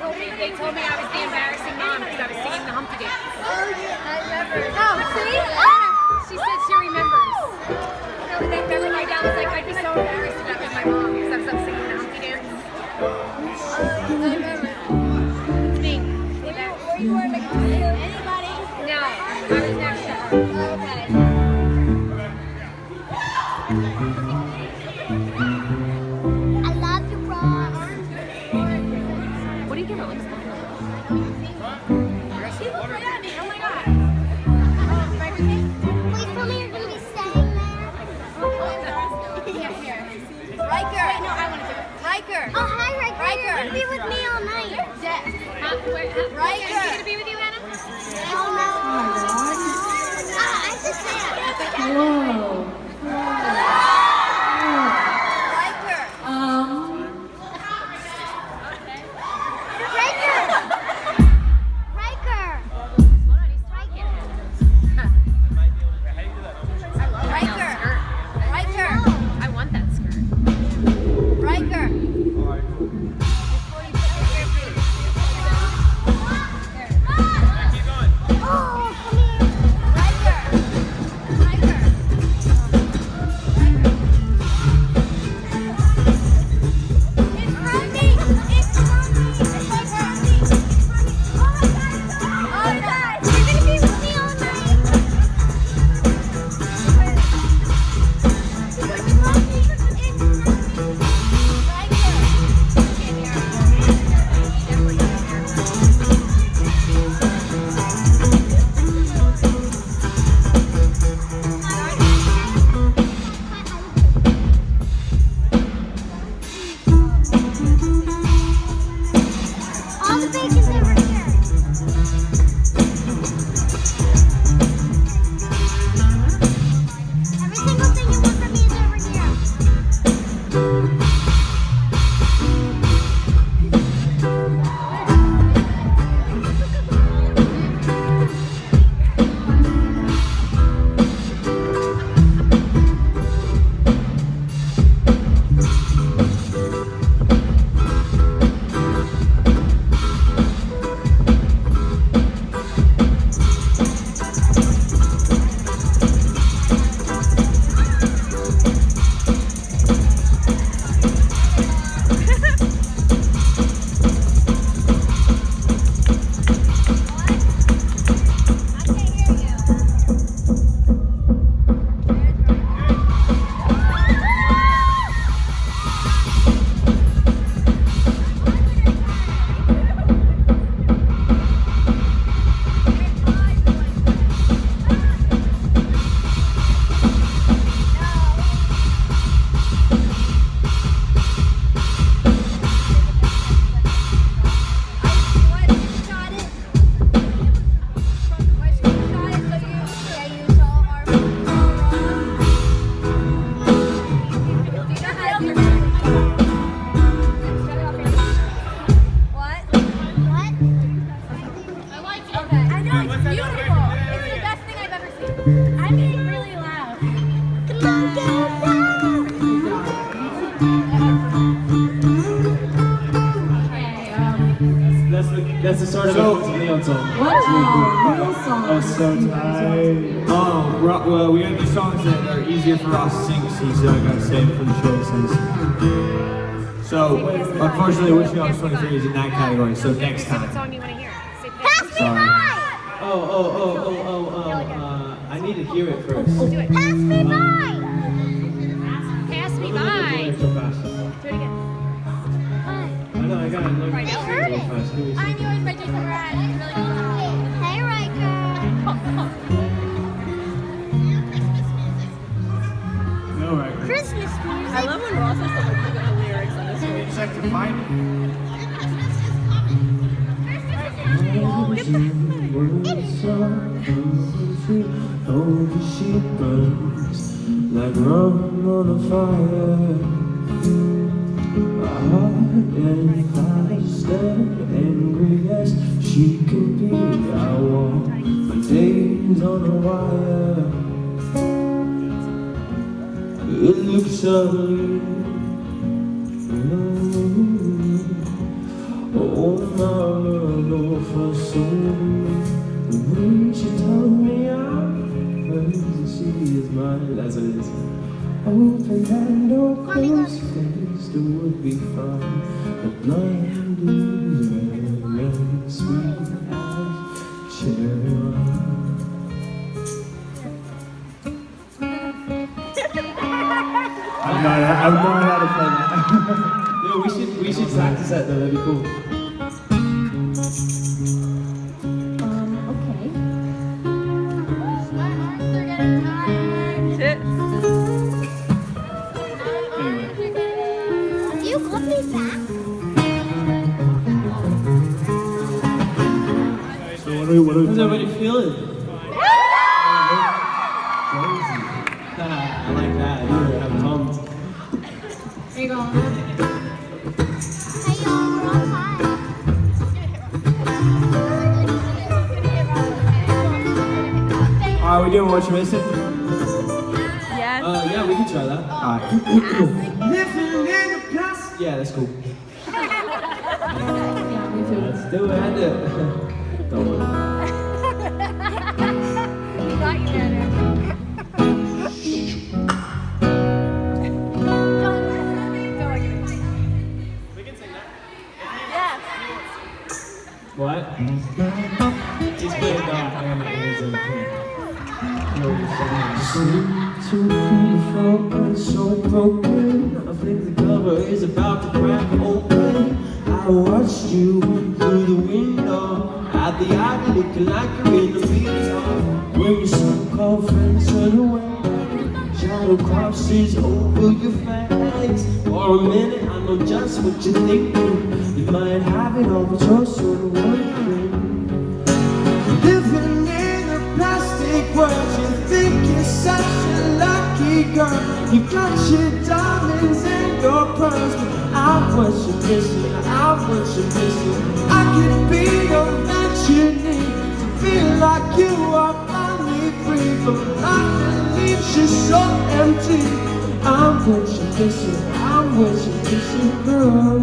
They told me I was the embarrassing mom because I was singing the Humpty Dance. Oh, yeah, I remember. Oh, see? She said she remembers. No, then my dad was like, I'd be so embarrassed if that was my mom because I was up singing the Humpty Dance. I remember. It's me. Were you wearing like anybody? No, I was next to her. Okay. I love you, Ross. What do you give her? Looks like? She looked right at me. Oh my god. Wait, tell me you're going to be staying there. Yeah, here. Riker! Wait, no, I want to do it. Riker! Oh, hi, Riker. Riker. You're going to be with me all night. Riker. Is she going to be with you, Anna? Oh, no. I just said. Whoa. Riker! Riker! Riker! Hold on, he's talking. Riker! Riker! I want that skirt. Riker! Oh, come here. Riker! Riker! It's from me. It's from me. It's like from me. It's from me. Oh my God. You're gonna be with me all night. It's from me. It's from me. All the bacon's over here. Every single thing you want from me is over here. What? I know, it's beautiful. It's the best thing I've ever seen. I'm getting really loud. Come on, get down. That's the start of the Leon song. What? Oh, so tight. Well, we have the songs that are easier for Ross to sing because he's got to save for the show. So, unfortunately, Wishing Office 23 is in that category, so next What time. song do you want to hear? Say Pass me Sorry. by. I need to hear it first. Do it. Pass me by. Pass me I'm not by. doing it so fast. Do it again. I know, I got it. Look, Right, it's I heard so it. fast. Give me a I second. knew it was by Jason Mraz. It's really good. Hey, Riker. No, right. Christmas music. I love when Ross has to look at the lyrics on his screen. Just have to find it. Oh, the sheep burns like rum on a fire. My heart and fast and angry as she can be. I walk my days on a wire. It looks ugly. Oh, mama, no for so. The way she told me I'm crazy, she is mine. That's what it is. Open that door, close face, it would be fine. But blind is very sweet as cherry wine. I've known how to play that. Yo, we should practice that though, that'd be cool. Okay. You got me back. So what are we How's everybody feeling? Crazy. I like that. I'm pumped. There you go. Hey y'all, we're on time. Are we doing what you're missing? Yeah, we can try that. Alright. Living in the past. Yeah, that's cool. Yeah, me too. Let's do it. Don't worry. Got you there. What? He's playing down and too beautiful and so broken. I think the cover is about to crack open. I watched you through the window at the ivy looking like you're in the video. When your so-called friends turn away, shadow crosses over your face. For a minute, I know just what you're thinking. You might have it all, but you're sort of wondering. Living in a plastic world, you think you're such a lucky girl. You got your diamonds and your pearls, but I'm what you're missing, I'm what you're missing. I could be your that you need to feel like you are finally free, but life leaves you so empty. I'm what you're missing, I'm what you're missing, girl.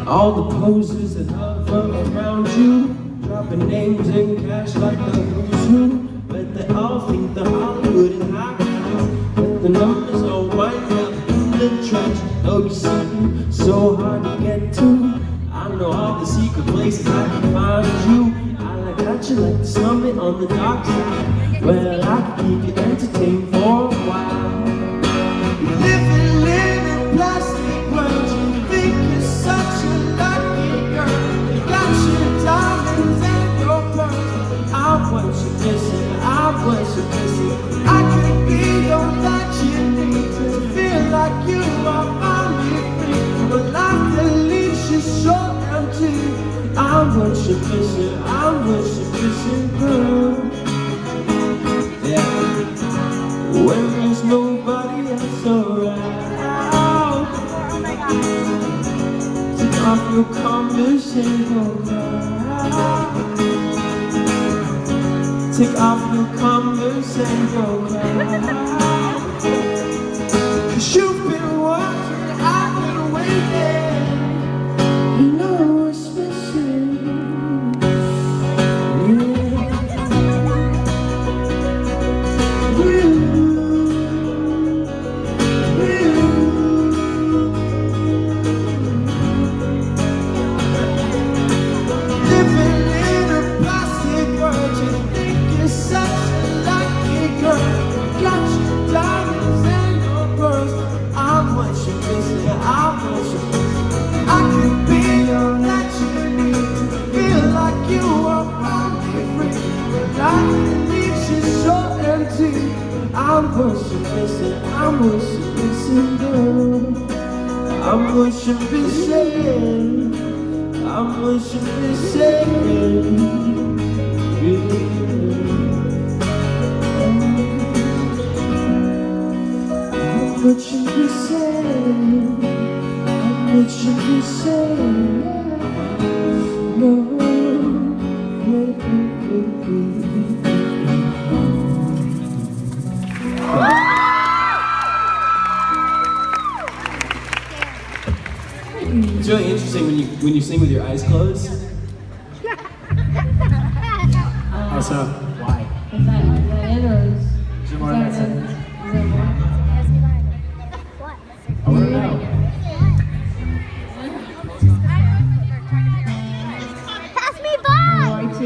All the poses that hover around you, dropping names in cash like the who's who. But they all think the Hollywood is high class, but the numbers all wind up in the trash. Oh, you see, so hard to get to. I know all the secret places I can find you. I like that you like the summit on the dark side. Well, I can keep you entertained for a while. Living in a plastic world, you think you're such a lucky girl. You got your diamonds and your pearls. I'm what you're missing, I'm what you're missing. I could be your that you need to feel like you are finally free, but life that leaves you so empty. I'm what you're missing, I'm what you're missing, girl. Yeah. When there's nobody else around, take off your conversation, cry. Take off your conversation, cry. 'Cause you've been watching, I've been waiting. You know what's missing. I'm what you're missing, I'm what you're missing, girl. I'm what you're missing, I'm what you're missing, yeah. I'm what you're missing, I'm what you're missing, no, no, no. It's really interesting when you sing with your eyes closed. How so? Why? Is that it or is Is it more than that sentence? is there more? I want to know. Pass me by! YT.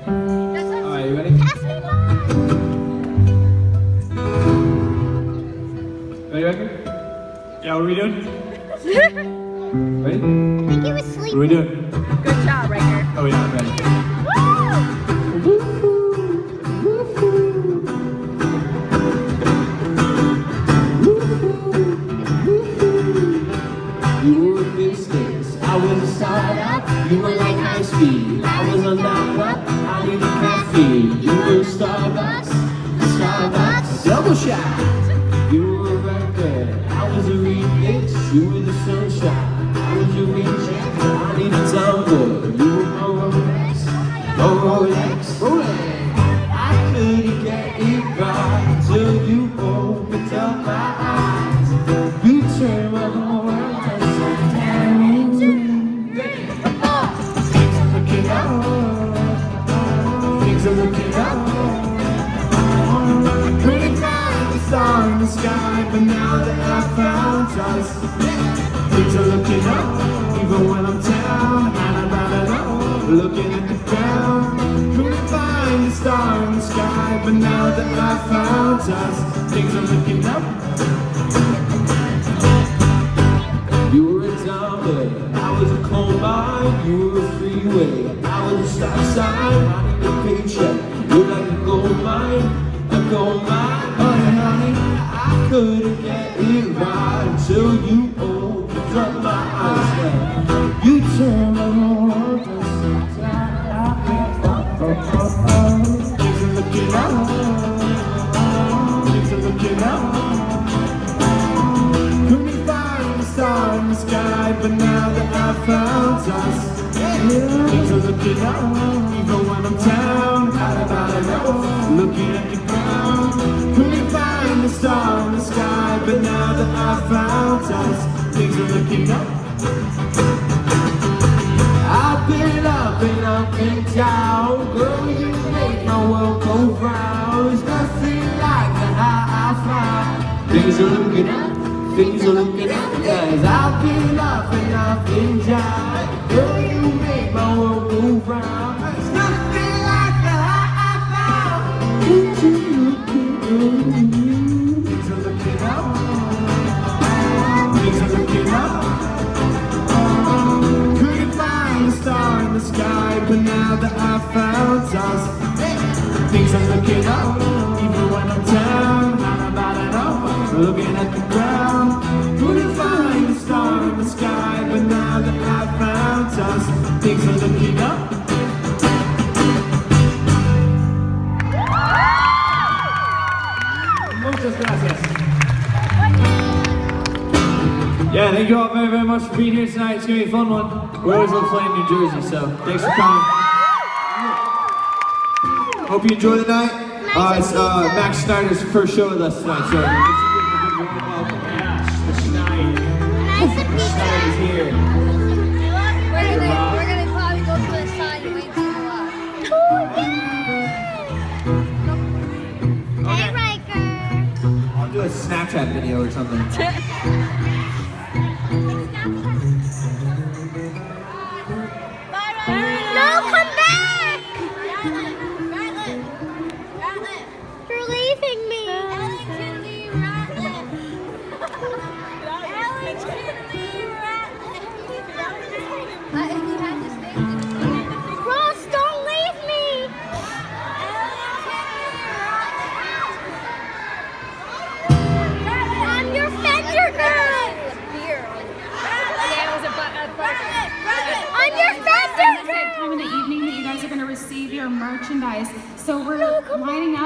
Alright, you ready? Pass me by! Ready, record? Yeah, what are we doing? Ready? I think he was What are sleeping. we doing? Good job, Riker. Oh yeah, I'm ready. You were big sticks. I was a startup. You were like high speed. I was on that up. I needed caffeine. You were Starbucks. Double shot. You were a record. I was a remix. You were the sunshine. I was your reaching. I needed tumble. You were my Rolex. Oh, Rolex. I couldn't get it right till you opened up my eyes. You turned my whole world upside down. Things are looking up. Things are looking up. Couldn't find the star in the sky, but now that I found us, things are looking up. Even when I'm down, and I'm out of love, looking at the ground. Couldn't find the star in the sky, but now that I found us, things are looking up. You were a diamond, I was a coal mine. You were a freeway, I was a stop sign. I need a paycheck, you're like a gold mine, a gold mine. Honey, honey, I couldn't get it right until you opened up my eyes. You turned my whole world upside down. Things are looking up. Things are looking up. Couldn't find the star in the sky, but now that I found us, things are looking up. Even when I'm down, out of looking at the ground. Couldn't find the star in the sky, but now that I found us, things are looking up. I've been up and up and down, girl, you make my world go round. There's nothing like the high I fly. Things are looking up, things are looking up, guys. I've been up and up and down, girl, you make my world go round. There's nothing like the high I fly. Things are looking up, things are looking up. Couldn't find a star in the sky, but now that I found us, things are looking up. Even when I'm down, I'm out of love, looking at the ground. Couldn't find a star in the sky, but now that I found us, things are looking up. Muchas gracias. Yeah, thank you all very, very much for being here tonight. It's gonna be a fun one. We always love playing New Jersey, so thanks for coming. Hope you enjoy the night. It's Max Snyder's first show with us tonight, so make sure you give him a big warm welcome. The Schneider. The Schneider's here. We're gonna probably go to the side and wait till you Hey, Riker. I'll do a Snapchat video or something. No, come back! You're leaving me. Ross, don't leave me. I'm your fender girl. I'm your fender girl. Time of the evening that you guys are going to receive your merchandise. So we're lining up.